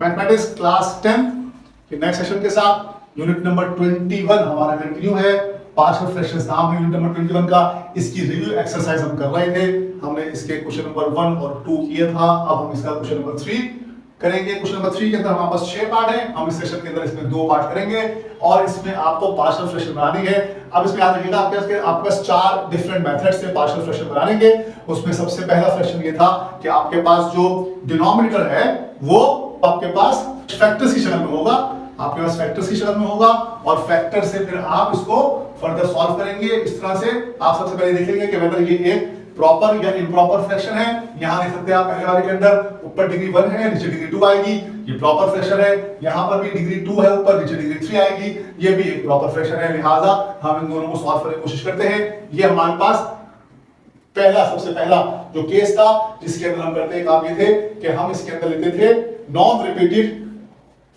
Mathematics class 10 के next session के साथ यूनिट नंबर 21 हमारा कंटिन्यू है। पार्शियल फ्रैक्शंस नाम है यूनिट नंबर 21 का। इसकी रिव्यू एक्सरसाइज हम कर रहे थे। हमने इसके क्वेश्चन नंबर 1 और 2 किया था। अब हम इसका क्वेश्चन नंबर 3 करेंगे। क्वेश्चन नंबर 3 के अंदर हमारे पास 6 पार्ट है। हम इस सेशन के अंदर इसमें 2 पार्ट करेंगे और इसमें आपको पार्शियल फ्रैक्शन बनानी है। अब इसमें याद रखिएगा आपके पास 4 डिफरेंट मेथड्स से पार्शियल फ्रैक्शन बनाने के। उसमें सबसे पहला फ्रैक्शन ये था कि आपके पास जो डिनोमिनेटर है वो आपके पास फैक्टर्स की शक्ल में होगा। आपके पास फैक्टर्स की शक्ल में होगा और फैक्टर से फिर आप इसको फर्दर सॉल्व करेंगे। इस तरह से आप सबसे पहले देखेंगे कि वेदर ये एक प्रॉपर या इम्प्रॉपर फ्रैक्शन है। यहां देख सकते हैं आप पहले वाले के अंदर ऊपर डिग्री 1 है, नीचे डिग्री 2 आएगी। ये प्रॉपर फ्रैक्शन है। यहां पर भी डिग्री 2 है, ऊपर नीचे डिग्री 3 आएगी। ये भी एक प्रॉपर फ्रैक्शन है। लिहाजा हम इन दोनों को सॉल्व करने की कोशिश करते हैं। ये हमारे पास सबसे पहला जो केस था जिसके अंदर हम करते हैं काम ये थे कि हम इसके अंदर लेते थे non repeated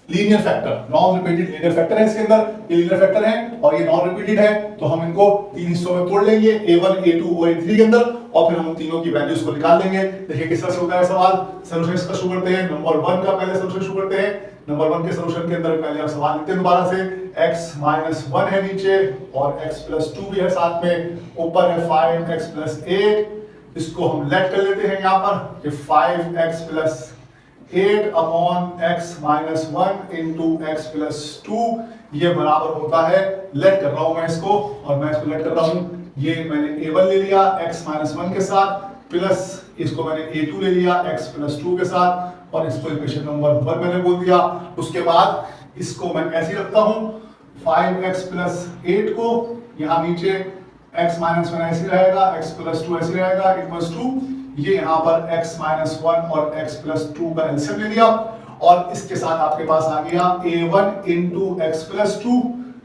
linear factor. Non repeated linear factor है इसके अंदर, ये लीनियर फैक्टर है और ये नॉन रिपीटेड है। तो हम इनको 3 हिस्सों में तोड़ लेंगे, a1 a2 और a3 के अंदर, और फिर हम उन तीनों की वैल्यूज को निकाल लेंगे। देखिए किस तरह से होता है सवाल। सोल्यूशन इसका शुरू करते हैं। नंबर 1 का पहले सोल्यूशन शुरू करते हैं। नंबर 1 के सोल्यूशन के अंदर पहले हम सवाल लिखते हैं दोबारा से। x - 1 है नीचे और x + 2 भी है साथ में। ऊपर है 5x + 8। इसको हम लेट कर लेते हैं यहाँ पर कि 5x + 8 upon x - 1 into x + 2 ये बराबर होता है। लेट कर रहा हूं मैं इसको और मैं इसको लेट कर रहा हूं। ये मैंने a1 ले लिया x - 1 के साथ, प्लस इसको मैंने a2 ले लिया x + 2 के साथ, और इसको इक्वेशन नंबर 1 मैंने बोल दिया। उसके बाद इसको मैं ऐसे रखता हूं 5x + 8 को यहाँ नीचे, x - 1 ऐसे रहेगा, x + 2 ऐसे रहेगा, इक्वल्स टू ये यहाँ पर x - 1 और x + 2 का एलसीएम ले लिया और इसके साथ आपके पास आ गया a1 into x + 2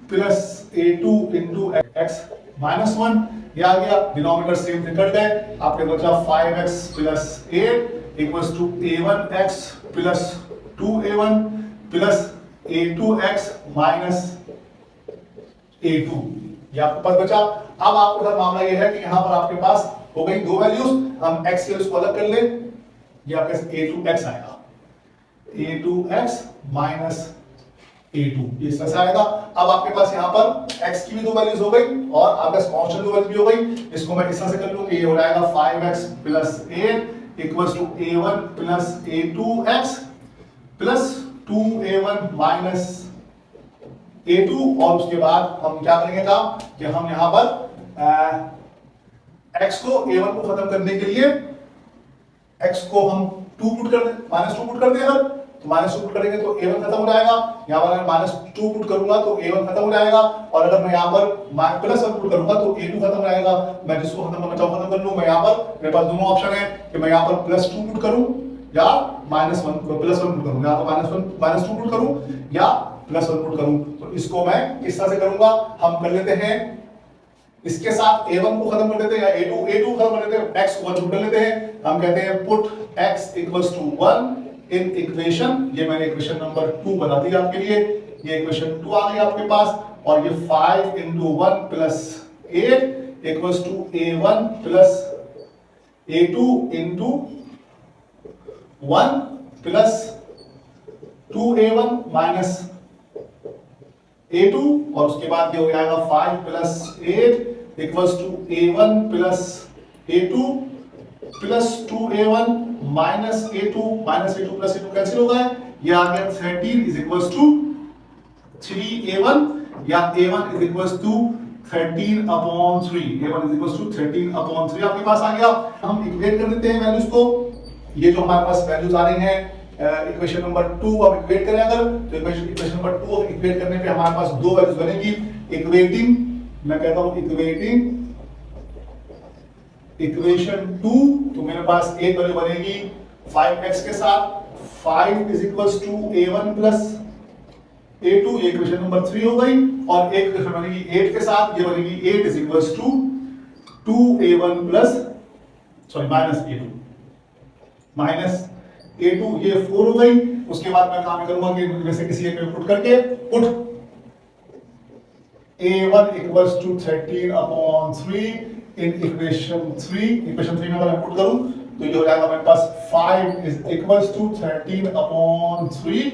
plus a2 into x - 1। ये आ गया। डिनोमिनेटर सेम निकल गए। आपके बचा 5x + 8 equals to a1x + 2a1 plus a2x - a2। ये आपके पास बचा। अब आपके साथ मामला ये है कि यहाँ पर आपके पास हो गई 2 वैल्यूज। हम x के उसको अलग कर ले। ये आपके पास a2x आएगा, a2x - a2 ये इस तरह से आएगा। अब आपके पास यहाँ पर x की भी 2 वैल्यूज हो गई और आपके पास कांस्टेंट 2 वैल्यू भी हो गई। इसको मैं इस तरह से कर लूं कि ये हो जाएगा 5x + 8 equals to a1 + a2x plus 2a1 - a2। और उसके बाद हम क्या करेंगे काम कि हम यहाँ पर x को a1 को खत्म करने के लिए x को हम 2 पुट कर दें, -2 पुट कर दें। अगर तो -2 पुट करेंगे तो a1 खत्म हो जाएगा। यहाँ पर अगर -2 पुट करूंगा तो a1 खत्म हो जाएगा, और अगर मैं यहाँ पर +1 पुट करूंगा तो a2 खत्म हो जाएगा। मैं जिसको खत्म करना चाहूँ खत्म कर लूं। मैं यहाँ पर मेरे पास दोनों ऑप्शन है कि मैं यहाँ पर +2 पुट करूं या -1 पुट करूं, या तो -2 पुट करूं या +1 पुट करूं। तो इसको मैं किस तरह से करूंगा, हम कर लेते हैं इसके साथ a1 को खत्म कर देते हैं या a2 खत्म कर देते हैं, x को 1 पुट कर लेते हैं। हम कहते हैं पुट x = 1 इन इक्वेशन। ये मैंने इक्वेशन नंबर 2 बना दी आपके लिए। ये इक्वेशन 2 आ गई आपके पास, और ये 5 × 1 + 8 equals to a1 + a2 × 1 plus 2a1 - a2, और उसके बाद ये हो जाएगा 5 + 8 equals to a1 + a2 plus 2a1 - a2 + a2 cancel हो गए। ये आ गया 13 = 3a1 या a1 = 13/3। a1 = 13/3 आपके पास आ गया। हम इक्वेट कर देते हैं वैल्यूज को। ये जो हमारे पास वैल्यूज आ रही हैं इक्वेशन नंबर 2 अब इक्वेट करें अगर, तो इक्वेशन नंबर 2 इक्वेट करने पे हमारे पास 2 वैल्यूज बनेगी। इक्वेटिंग, मैं कहता हूं इक्वेटिंग इक्वेशन 2, तो मेरे पास एक वैल्यू बनेगी 5x के साथ, 5 = a1 + a2, ये इक्वेशन नंबर 3 हो गई। और एक इक्वेशन बनेगी 8 के साथ, ये बनेगी 8 = 2a1 - a2 ये 4 हो गई। उसके बाद मैं काम करूंगा कि इनमें से किसी एक में पुट करके पुट a1 = 13/3 इन इक्वेशन 3 में अगर मैं पुट करूं तो ये हो जाएगा मेरे पास 5 is equals to 13/3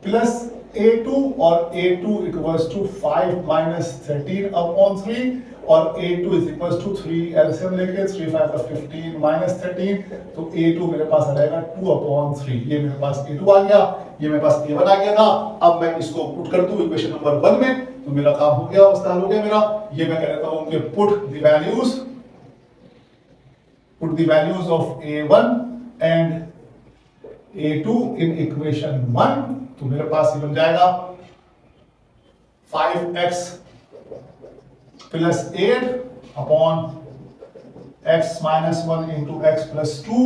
plus a2 और a2 इक्वल्स टू 5 माइनस 13/3 और a2 is equals to 3 LCM लेके 3 5 का 15 माइनस 13 तो a2 मेरे पास आ जाएगा 2/3 ये मेरे पास a2 आ गया ये मेरे पास a1 आ गया था। अब मैं इसको पुट कर दूं इक्वेशन नंबर 1 में तो मेरा काम हो गया अवस्था हो गया मेरा। ये मैं कह देता हूं कि put the values of a1 and a2 in equation 1 तो मेरे पास ये बन जाएगा 5x plus 8 upon x minus 1 into x plus 2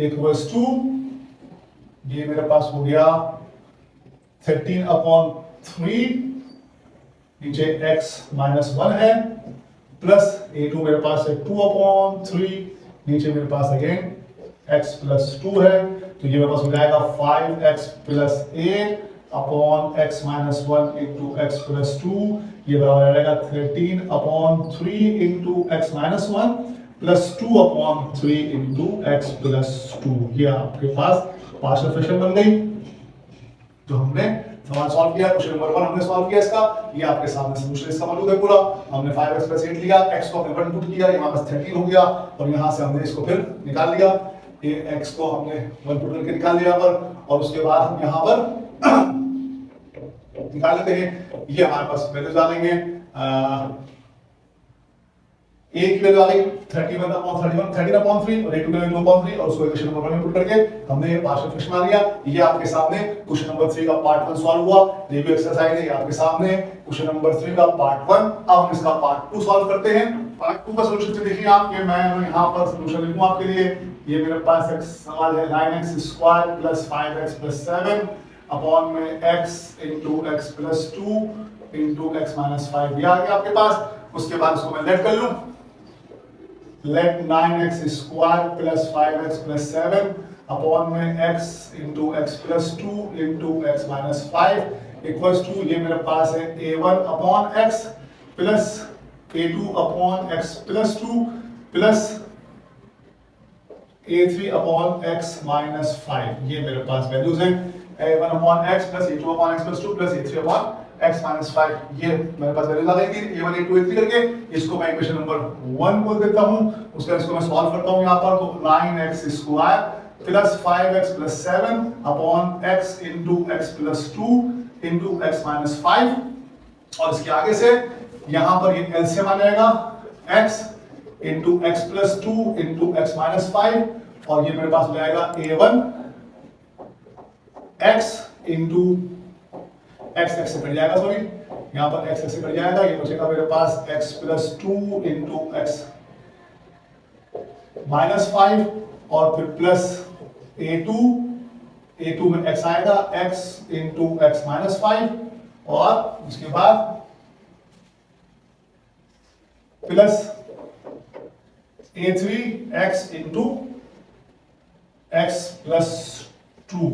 equals to ये मेरे पास हो गया 13/3 नीचे x माइनस 1 है प्लस a2 मेरे पास है 2/3 नीचे मेरे पास अगेन x प्लस 2 है तो ये मेरे पास हो जाएगा 5x plus 8 upon x minus 1 into x plus 2 ये बराबर आ जाएगा 13/3 into x minus 1 plus 2/3 into x plus 2 ये आपके पास पार्शियल फ्रैक्शन बन गई। तो हमने सवाल सॉल्व किया क्वेश्चन नंबर 1 हमने सॉल्व किया इसका ये आपके सामने सॉल्यूशन इसका मौजूद है पूरा। हमने 5x प्लस 8 लिया x को हमने 1 पुट किया ये वापस 13 हो गया और यहां से हमने इसको फिर निकाल लिया ये x को हमने 1 पुट करके निकाल लिया पर और उसके बाद हम यहां पर निकाल लेते हैं ये हमारे पास वैल्यूज आ जाएंगे a की वैल्यू आ गई 31/31 13/3 और a2 की वैल्यू 2/3 और उसको इक्वेशन नंबर 1 में पुट करके हमने ये पार्शियल फ्रैक्शन आ लिया। ये आपके सामने क्वेश्चन नंबर 3 का पार्ट 1 सॉल्व हुआ रिव्यू एक्सरसाइज है ये आपके सामने क्वेश्चन नंबर 3 का पार्ट 1। अब हम इसका पार्ट 2 सॉल्व करते हैं। पार्ट 2 का सॉल्यूशन देखिए आप ये मैं यहां पर सॉल्यूशन लिखूंगा आपके लिए। ये मेरे पास एक सवाल है 9x² + 5x + 7 अपॉन में x into x plus 2 into x minus 5 ये आ गया आपके पास। उसके बाद इसको मैं लेट कर लूं लेट 9x² + 5x + 7 अपॉन में x into x plus 2 into x minus 5 equals to ये मेरे पास है a1 upon x plus a2 upon x plus 2 plus a3 upon x minus 5 ये मेरे पास वैल्यूज हैं a1 upon x plus a2 upon x plus 2 plus a3 upon x minus 5 ये मेरे पास values आ गई थी a1 a2 a3 करके इसको मैं इक्वेशन नंबर 1 बोल देता हूं। उसके बाद इसको मैं सॉल्व करता हूं यहां पर तो 9x² plus 5x plus 7 upon x into x plus 2 into x minus 5 और इसके आगे से यहां पर ये एलसीएम आ जाएगा x into x plus 2 into x minus 5 और ये मेरे पास हो जाएगा a1 x इंटू x से कट जाएगा सॉरी यहां पर x से कट जाएगा ये बचेगा मेरे पास x plus 2 into x minus 5 और फिर प्लस a2 में x आएगा x इंटू एक्स माइनस 5 और उसके बाद plus a3 x into x plus 2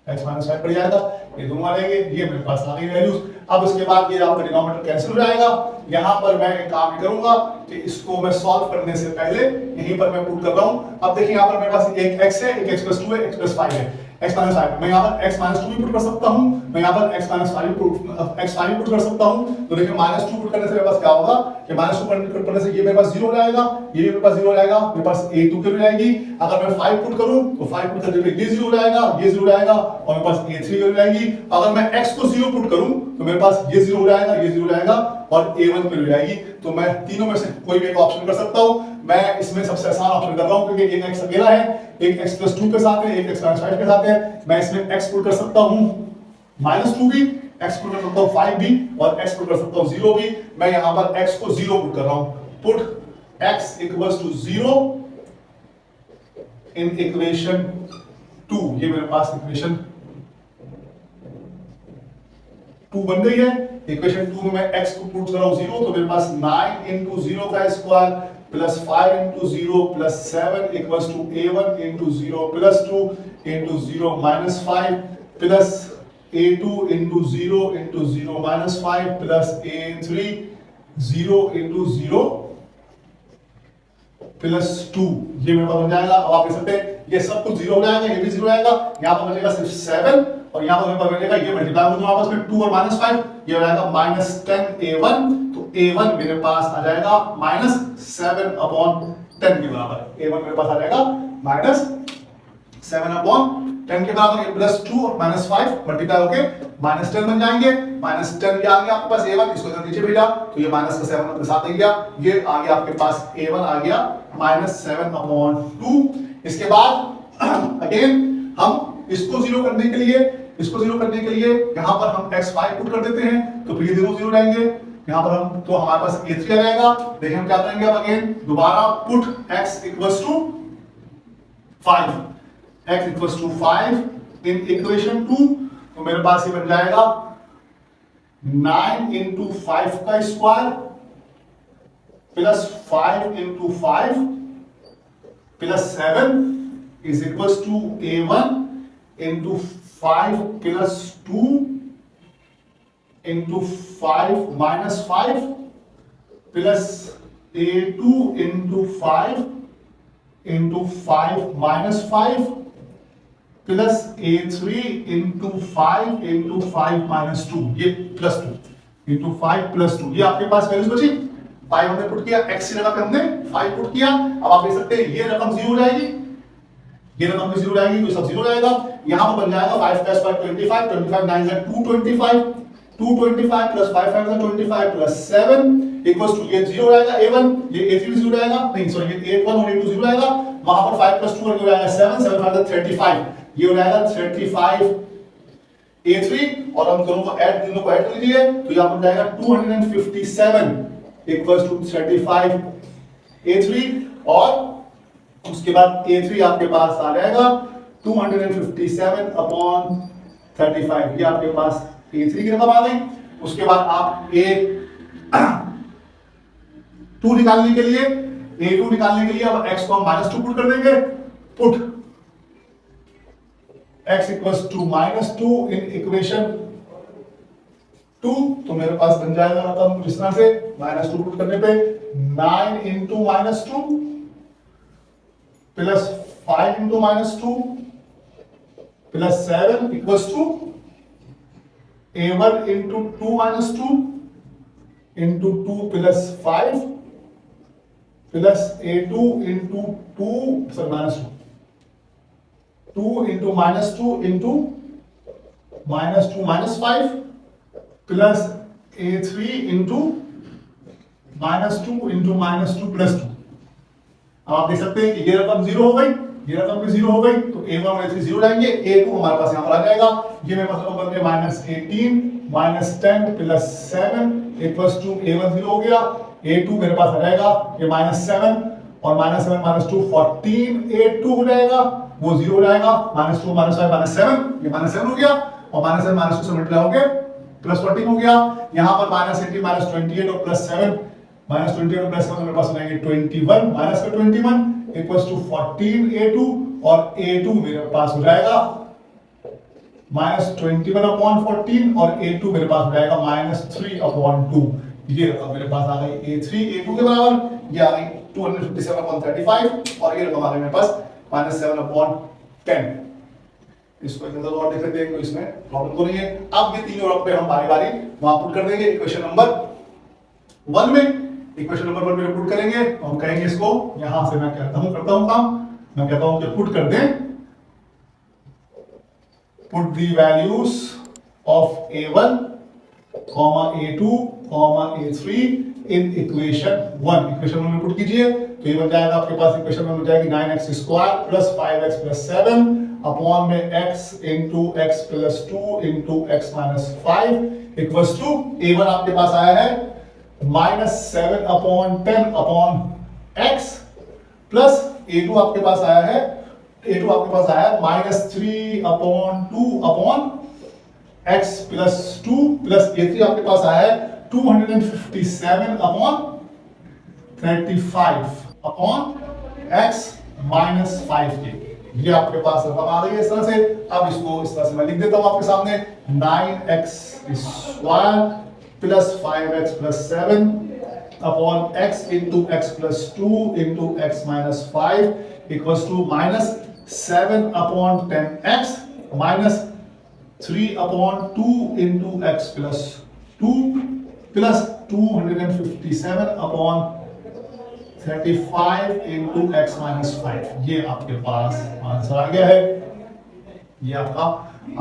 x minus 5 पड़ जाएगा ये दोनों आ जाएंगे ये मेरे पास आ गई वैल्यूज। अब इसके बाद ये आपका डिनोमिनेटर कैंसिल हो जाएगा। यहां पर मैं एक काम करूंगा कि इसको मैं सॉल्व करने से पहले यहीं पर मैं पुट कर रहा हूं। अब देखिए यहां पर मेरे पास एक x है एक x प्लस 2 है x प्लस 5 है x माइनस 5 मैं यहां पर x माइनस 2 भी पुट कर सकता हूं मैं यहां पर x माइनस 5 पुट कर सकता हूं। तो देखिए माइनस 2 पुट करने से मेरे पास क्या होगा कि माइनस 2 पुट करने से ये मेरे पास 0 हो जाएगा ये भी मेरे पास 0 हो जाएगा मेरे पास a2 की हो जाएगी। अगर मैं 5 पुट करूं तो 5 पुट करने पे ये 0 हो जाएगा ये 0 हो जाएगा और मेरे पास a3 की हो जाएगी। अगर मैं x को 0 पुट करूं तो मेरे पास ये 0 हो जाएगा ये 0 हो जाएगा और a1 पे हो जाएगी। तो मैं तीनों में से कोई भी एक ऑप्शन कर सकता हूं। मैं इसमें सबसे आसान ऑप्शन कर रहा हूं क्योंकि एक x अकेला है एक x प्लस 2 के साथ है एक x माइनस 5 के साथ है। मैं इसमें x पुट कर सकता हूं माइनस 2 भी x पुट कर सकता हूं 5 भी और x पुट कर सकता हूं 0 भी। मैं यहां पर x को 0 पुट कर रहा हूं put x equals to 0 in equation 2 ये मेरे पास इक्वेशन 2 बन गई है। इक्वेशन 2 में मैं x को पुट कर रहा हूं 0 तो मेरे पास 9 into 0 का square plus 5 into 0 plus 7 equals to a1 into 0 plus 2 into 0 minus 5 plus a2 into 0 into 0 minus 5 plus a3 0 into 0 plus 2 ये मेरे पास बन जाएगा। अब आप देख सकते हैं ये सब कुछ जीरो हो जाएगा, ये भी जीरो आएगा, यहाँ पर बचेगा सिर्फ 7 और यहाँ पर मेरे पास बचेगा ये मल्टीप्लाई हो आपस में 2 और -5 ये हो जाएगा -10a1। तो a1 मेरे पास आ जाएगा -7/10 के बराबर। a1 मेरे पास आ जाएगा -7/10 के बराबर। ये +2 और -5 मल्टीप्लाई होके -10 बन जाएंगे। -10 क्या आ गया आपके पास a1, इसको इधर नीचे भेजा तो ये माइनस का 7 अपने साथ आ गया, ये आ गया आपके पास a1 आ गया -7/2। इसके बाद अगेन हम इसको जीरो करने के लिए यहां पर हम x5 पुट कर देते हैं तो फिर ये दोनों जीरो रहेंगे। यहां पर हम तो हमारे पास a3 आ जाएगा। देखिए हम क्या करेंगे अब अगेन दोबारा पुट x = 5, x = 5 इन इक्वेशन 2 तो मेरे पास ये बन जाएगा 9 × 5 का square plus 5 × 5 plus 7 is equals to a1 into 5 plus 2 into 5 minus 5 plus a2 into 5 into 5 minus 5 plus a3 into 5 into 5 minus 2 ये plus 2 into 5 plus 2 ये आपके पास वैल्यूज बची। 5 हमने पुट किया, x की जगह पे हमने 5 पुट किया। अब आप देख सकते हैं ये रकम जीरो हो जाएगी, ये रकम भी जीरो आएगी तो सब जीरो रहेगा। यहां पर बन जाएगा 5 + 5 25, 25 9 = 225, 225 + 5 5 = 25 + 7 = ये जीरो रहेगा a1, ये a3 जीरो रहेगा, नहीं सॉरी ये a1 और a2 जीरो रहेगा। वहां पर 5 + 2 हो जाएगा 7, 7 5 = 35, ये हो जाएगा 35 a3 और हम दोनों को ऐड कर लीजिए तो यहां पर जाएगा 257 = 35 a3 और उसके बाद a3 आपके पास आ जाएगा 257/35 ये आपके पास a3 की रकम आ गई। उसके बाद आप a2 निकालने के लिए अब x को हम -2 पुट कर देंगे। पुट x = -2 इन इक्वेशन 2 तो मेरे पास बन जाएगा रकम इस तरह से -2 पुट करने पे 9 × -2 plus 5 × -2 plus 7 = a1 × 2 - 2 into 2 plus 5 plus a2 into 2 sorry -2 2 into -2 into -2 -5 plus a3 into -2 into -2 plus 2। अब आप देख सकते हैं कि ये रकम जीरो हो गई, ये रकम भी जीरो हो गई तो a1 और a3 जीरो जाएंगे, a2 हमारे पास यहाँ पर आ जाएगा। ये मेरे पास रकम बन गई -18 - 10 plus 7 = a1 जीरो हो गया, a2 मेरे पास आ जाएगा ये -7 और -7 - 2 14 a2 हो जाएगा, वो जीरो हो जाएगा। -2 - 5 -7 ये -7 हो गया और -7 - 2 से मल्टीप्लाई हो गया +14 हो गया। यहाँ पर -18 - 28 और +7 -28 और +7 मेरे पास हो जाएंगे 21 माइनस का 21 = 14 a2 और a2 मेरे पास हो जाएगा -21/14 और a2 मेरे पास हो जाएगा -3/2। ये रकम मेरे पास आ गई a3 a2 के बराबर, ये आ गई 257/35 और ये रकम आ गई मेरे पास -7/10। इसको एक नजर और देख लेते हैं, इसमें प्रॉब्लम तो नहीं है। अब ये तीनों रकम पे हम बारी-बारी वहां पुट कर देंगे। इक्वेशन नंबर 1 में पुट करेंगे तो हम कहेंगे इसको यहां से मैं करता हूं काम, मैं कहता हूं कि पुट कर दें, put the values of a1, a2, a3 in equation 1। Equation 1 में पुट कीजिए तो ये बन जाएगा आपके पास इक्वेशन में हो जाएगी 9x² + 5x + 7 अपॉन में x × x + 2 × x - 5 = a1 आपके पास आया है -7/10 अपॉन x प्लस a2 आपके पास आया है -3/2 अपॉन x + 2 प्लस a3 आपके पास आया है 257/35 अपॉन x - 5 के। ये आपके पास रकम आ गई है इस तरह से। अब इसको इस तरह से मैं लिख देता हूं आपके सामने 9x² + 5x + 7 upon x into x plus 2 into x minus 5 equals to minus 7 upon 10x minus 3 upon 2 into x plus 2 plus 257 upon 35 into x minus 5। ये आपके पास आंसर आ गया है। ये आपका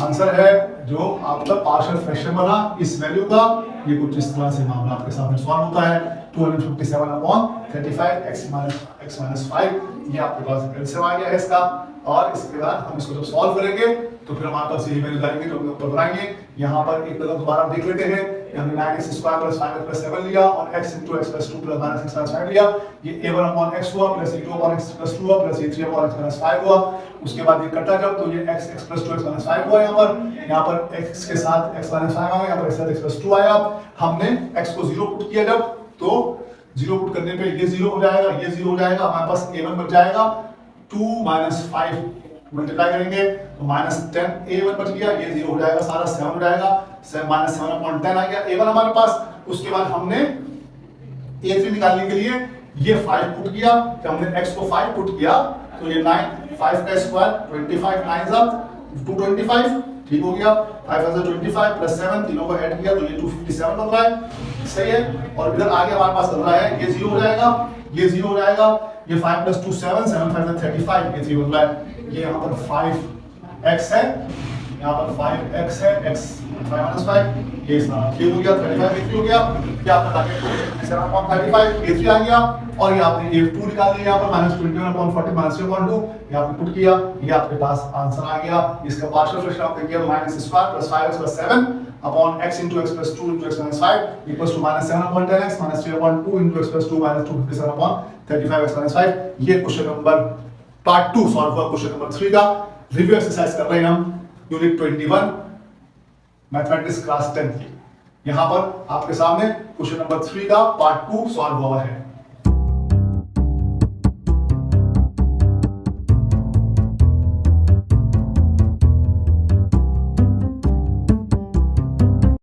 आंसर है जो आपका पार्शियल फ्रैक्शन बना इस वैल्यू का। ये कुछ इस तरह से मामला आपके सामने सॉल्व होता है। 257 अपॉन 35 एक्स माइनस 5 ये आपके पास एलसीएम आ गया है इसका। और इसके बाद हम इसको जब सॉल्व करेंगे तो फिर हमारे पास यही वैल्यू जाएंगे जो हम ऊपर बनाएंगे। यहाँ पर एक बार दोबारा देख लेते हैं। हमने 9x square plus 5x plus 7 लिया और x into x plus 2 plus minus x plus 5 लिया। ये a1 अपॉन x हुआ plus a2 upon x plus 2 हुआ plus a3 upon x plus 5 हुआ। उसके बाद ये कटा जब तो ये x प्लस 2 x प्लस 5 हुआ। यहाँ पर x के साथ x प्लस 5 आ गया, यहाँ पर x के साथ x प्लस 2 आया। हमने x को 0 पुट किया जब तो 0 पुट करने पे ये 0 हो जाएगा, ये 0 हो जाएगा। हमारे पास a1 बच जाएगा 2 माइनस 5 मल्टीप्लाई करेंगे तो माइनस 10 a1 बच गया, ये 0 हो जाएगा, सारा 7 हो जाएगा, माइनस 7 अपॉन 10 आ गया a1 हमारे पास। उसके बाद हमने a3 निकालने के लिए ये 5 पुट किया। जब हमने x को 5 पुट किया तो ये 9 5 का स्क्वायर 25 9 225 ठीक हो गया। 5 25 प्लस 7 तीनों को ऐड किया तो ये 257 बन रहा है। सही है। और इधर आगे हमारे पास बन रहा है ये 0 हो जाएगा, ये 0 हो जाएगा, ये 5 प्लस 2 7 7 5 35 ये 3 बन रहा है। ये यहाँ पर 5x है, यहाँ पर 5x है, x 5 5 ये सारा ठीक हो गया। 35 a3 हो गया। क्या आपका टारगेट 7/35 a3 आ गया। और ये आपने a2 निकाल लिया यहाँ पर -21/40 -2 ये आपने पुट किया, ये आपके पास आंसर आ गया। इसका पार्शियल फ्रैक्शन आपने किया -2 + 5x + 7 upon x into x plus 2 into x minus 5 equals to -7/10x -3/2 into x plus 2 -257/35x minus 5। ये क्वेश्चन नंबर पार्ट 2 सॉल्व हुआ। क्वेश्चन नंबर 3 का रिव्यू एक्सरसाइज कर रहे हैं हम यूनिट 21 मैथमेटिक्स क्लास 10 की। यहां पर आपके सामने क्वेश्चन नंबर 3 का पार्ट 2 सॉल्व हुआ है।